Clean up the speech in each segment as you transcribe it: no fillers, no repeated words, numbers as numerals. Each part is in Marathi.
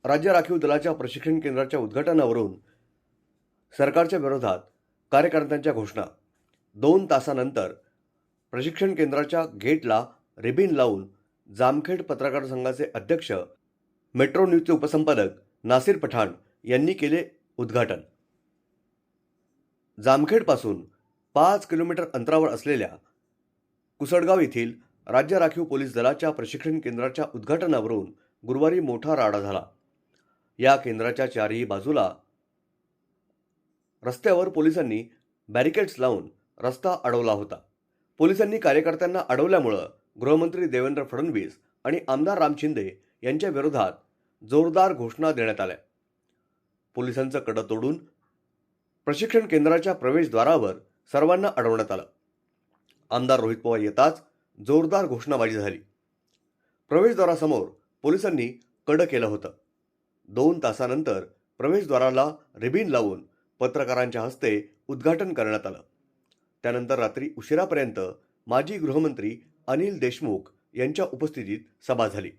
राज्य राखीव दलाच्या प्रशिक्षण केंद्राच्या उद्घाटनावरून सरकारच्या विरोधात कार्यकर्त्यांच्या घोषणा। 2 तासानंतर प्रशिक्षण केंद्राच्या गेटला रिबीन लावून जामखेड पत्रकार संघाचे अध्यक्ष मेट्रो न्यूजचे उपसंपादक नासिर पठाण यांनी केले उद्घाटन। जामखेडपासून 5 किलोमीटर अंतरावर असलेल्या कुसडगाव येथील राज्य राखीव पोलीस दलाच्या प्रशिक्षण केंद्राच्या उद्घाटनावरून गुरुवारी मोठा राडा झाला। या केंद्राच्या चारही बाजूला रस्त्यावर पोलिसांनी बॅरिकेड्स लावून रस्ता अडवला होता। पोलिसांनी कार्यकर्त्यांना अडवल्यामुळे गृहमंत्री देवेंद्र फडणवीस आणि आमदार राम शिंदे यांच्या विरोधात जोरदार घोषणा देण्यात आल्या। पोलिसांचं कडं तोडून प्रशिक्षण केंद्राच्या प्रवेशद्वारावर सर्वांना अडवण्यात आलं। आमदार रोहित पवार येताच जोरदार घोषणाबाजी झाली। प्रवेशद्वारासमोर पोलिसांनी कडं केलं होतं। 2 तासानंतर प्रवेशद्वाराला रिबीन लावून पत्रकारांच्या हस्ते उद्घाटन करण्यात आलं। त्यानंतर रात्री उशिरापर्यंत माजी गृहमंत्री अनिल देशमुख यांच्या उपस्थितीत सभा झाली।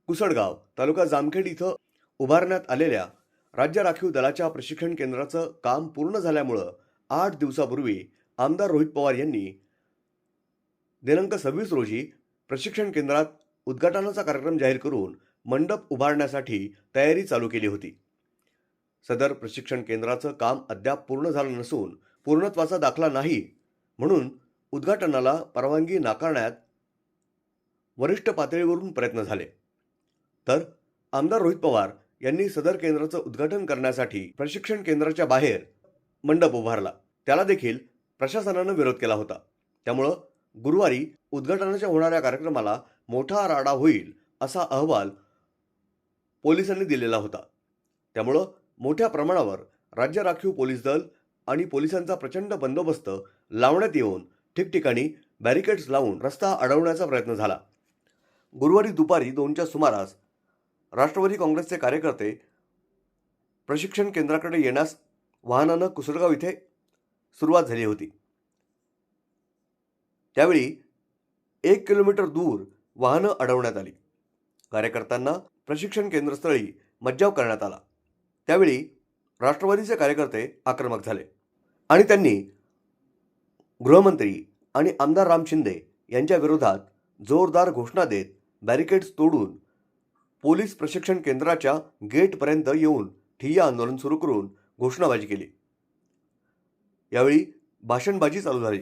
कुसडगाव तालुका जामखेड इथं उभारण्यात आलेल्या राज्य राखीव दलाच्या प्रशिक्षण केंद्राचं काम पूर्ण झाल्यामुळे 8 दिवसापूर्वी आमदार रोहित पवार यांनी दिनांक 26 रोजी प्रशिक्षण केंद्रात उद्घाटनाचा कार्यक्रम जाहीर करून मंडप उभारण्यासाठी तयारी चालू केली होती। सदर प्रशिक्षण केंद्राचं काम अद्याप पूर्ण झालं नसून पूर्णत्वाचा दाखला नाही म्हणून उद्घाटनाला परवानगी नाकारण्यात वरिष्ठ पातळीवरून प्रयत्न झाले। तर आमदार रोहित पवार यांनी सदर केंद्राचं उद्घाटन करण्यासाठी प्रशिक्षण केंद्राच्या बाहेर मंडप उभारला। त्याला देखील प्रशासनानं विरोध केला होता। त्यामुळे गुरुवारी उद्घाटनाच्या होणाऱ्या कार्यक्रमाला मोठा राडा होईल असा अहवाल पोलिसांनी दिलेला होता। त्यामुळे मोठ्या प्रमाणावर राज्य राखीव पोलीस दल आणि पोलिसांचा प्रचंड बंदोबस्त लावण्यात येऊन ठिकठिकाणी बॅरिकेड्स लावून रस्ता अडवण्याचा प्रयत्न झाला। गुरुवारी दुपारी 2च्या सुमारास राष्ट्रवादी काँग्रेसचे कार्यकर्ते प्रशिक्षण केंद्राकडे येण्यास वाहनानं कुसडगाव इथे सुरुवात झाली होती। त्यावेळी 1 किलोमीटर दूर वाहनं अडवण्यात आली। कार्यकर्त्यांना प्रशिक्षण केंद्रस्थळी मज्जाव करण्यात आला। त्यावेळी राष्ट्रवादीचे कार्यकर्ते आक्रमक झाले आणि त्यांनी गृहमंत्री आणि आमदार राम शिंदे यांच्या विरोधात जोरदार घोषणा देत बॅरिकेड्स तोडून पोलीस प्रशिक्षण केंद्राच्या गेटपर्यंत येऊन ठिय्या आंदोलन सुरू करून घोषणाबाजी केली। यावेळी भाषणबाजी चालू झाली।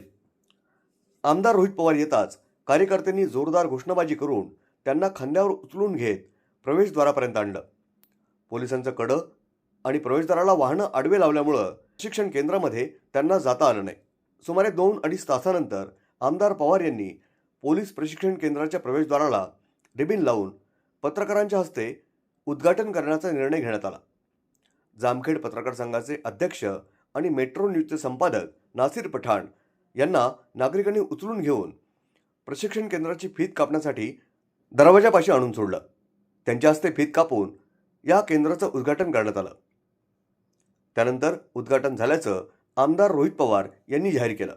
आमदार रोहित पवार येताच कार्यकर्त्यांनी जोरदार घोषणाबाजी करून त्यांना खांद्यावर उचलून घेत प्रवेशद्वारापर्यंत आणलं। पोलिसांचं कडं आणि प्रवेशद्वाराला वाहनं आडवे लावल्यामुळं प्रशिक्षण केंद्रामध्ये त्यांना जाता आलं नाही। सुमारे 2-2.5 तासानंतर आमदार पवार यांनी पोलीस प्रशिक्षण केंद्राच्या प्रवेशद्वाराला रिबीन लावून पत्रकारांच्या हस्ते उद्घाटन करण्याचा निर्णय घेण्यात आला। जामखेड पत्रकार संघाचे अध्यक्ष आणि मेट्रो न्यूजचे संपादक नासिर पठाण यांना नागरिकांनी उचलून घेऊन प्रशिक्षण केंद्राची फीत कापण्यासाठी दरवाजापाशी आणून सोडलं। त्यांच्या हस्ते फीत कापून या केंद्राचं उद्घाटन करण्यात आलं। त्यानंतर उद्घाटन झाल्याचं आमदार रोहित पवार यांनी जाहीर केलं।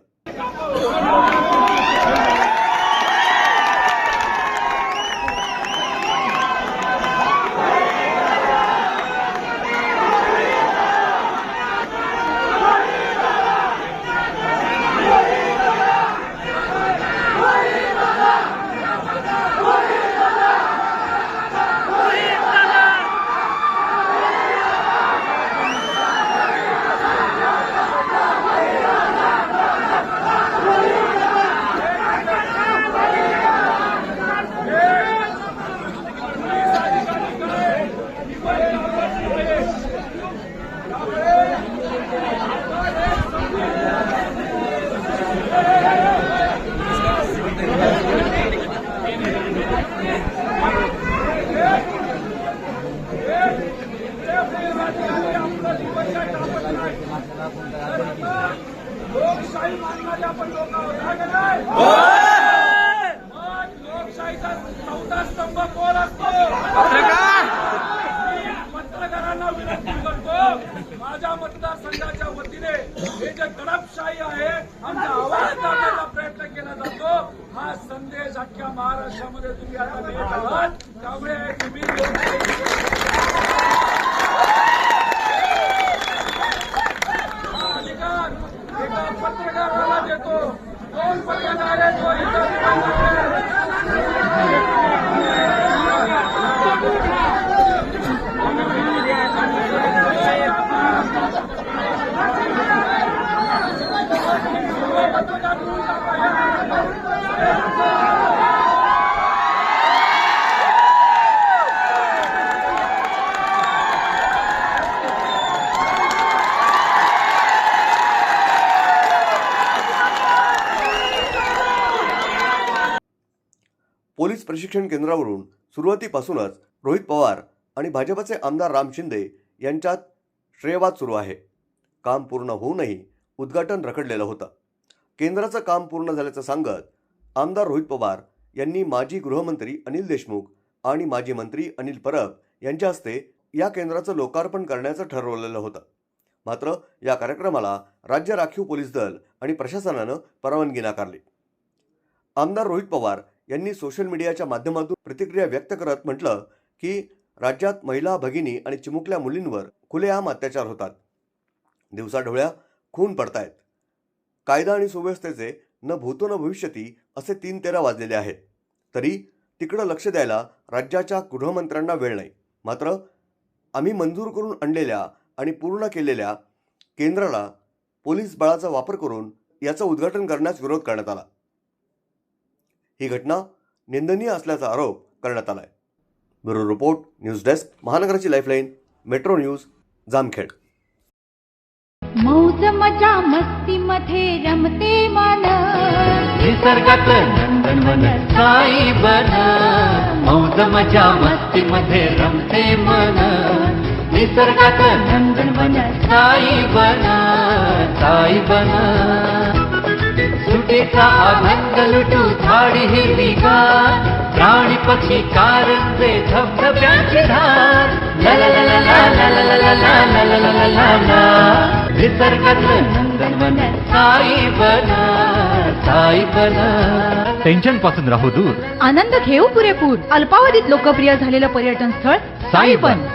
प्रशिक्षण केंद्रावरून सुरुवातीपासूनच रोहित पवार आणि भाजपचे आमदार राम शिंदे यांच्यात श्रेयवाद सुरू आहे. काम पूर्ण होऊनही उद्घाटन रखडलेलं होतं. केंद्राचं काम पूर्ण झाल्याचं सांगत आमदार रोहित पवार यांनी माजी गृहमंत्री अनिल देशमुख आणि माजी मंत्री अनिल परब यांच्या हस्ते या केंद्राचं लोकार्पण करण्याचं ठरवलेलं होतं. मात्र या कार्यक्रमाला राज्य राखीव पोलीस दल आणि प्रशासनानं परवानगी नाकारली. आमदार रोहित पवार यांनी सोशल मीडियाच्या माध्यमातून प्रतिक्रिया व्यक्त करत म्हटलं की राज्यात महिला, भगिनी आणि चिमुकल्या मुलींवर खुलेआम अत्याचार होतात. दिवसाढवळ्या खून पडतायत. कायदा आणि सुव्यवस्थेचे न भूतो न भविष्यती असे 3-13 वाजलेले आहेत. तरी तिकडं लक्ष द्यायला राज्याच्या गृहमंत्र्यांना वेळ नाही. मात्र आम्ही मंजूर करून आणलेल्या आणि पूर्ण केलेल्या केंद्राला पोलीस बळाचा वापर करून याचं उद्घाटन करण्यास विरोध करण्यात आला. ही घटना निंदनीय असल्याचा आरोप करण्यात आलाय. ब्युरो रिपोर्ट, न्यूज डेस्क, महानगराची लाईफलाईन, मेट्रो न्यूज, जामखेड. मौज मजा मस्ती मध्ये रमते मन, निसर्गात नंदनवन साई बन. मौज मजा मस्ती मध्ये रमते मन, निसर्गात नंदनवन साई बन, साई बन. सुटीचा आनंद लुटू झाडी हिरवीगार, प्राणी पक्षी कारंजे धबधब्याची धार. ला ला ला ला ला ला ला ला ला ला ला ला ला ला ला. निसर्गात नंदनवन साई बन, साई बन. टेन्शन पासून राहू दूर, आनंद घेऊ पुरेपूर. अल्पावधीत लोकप्रिय झालेलं पर्यटन स्थळ साईबन.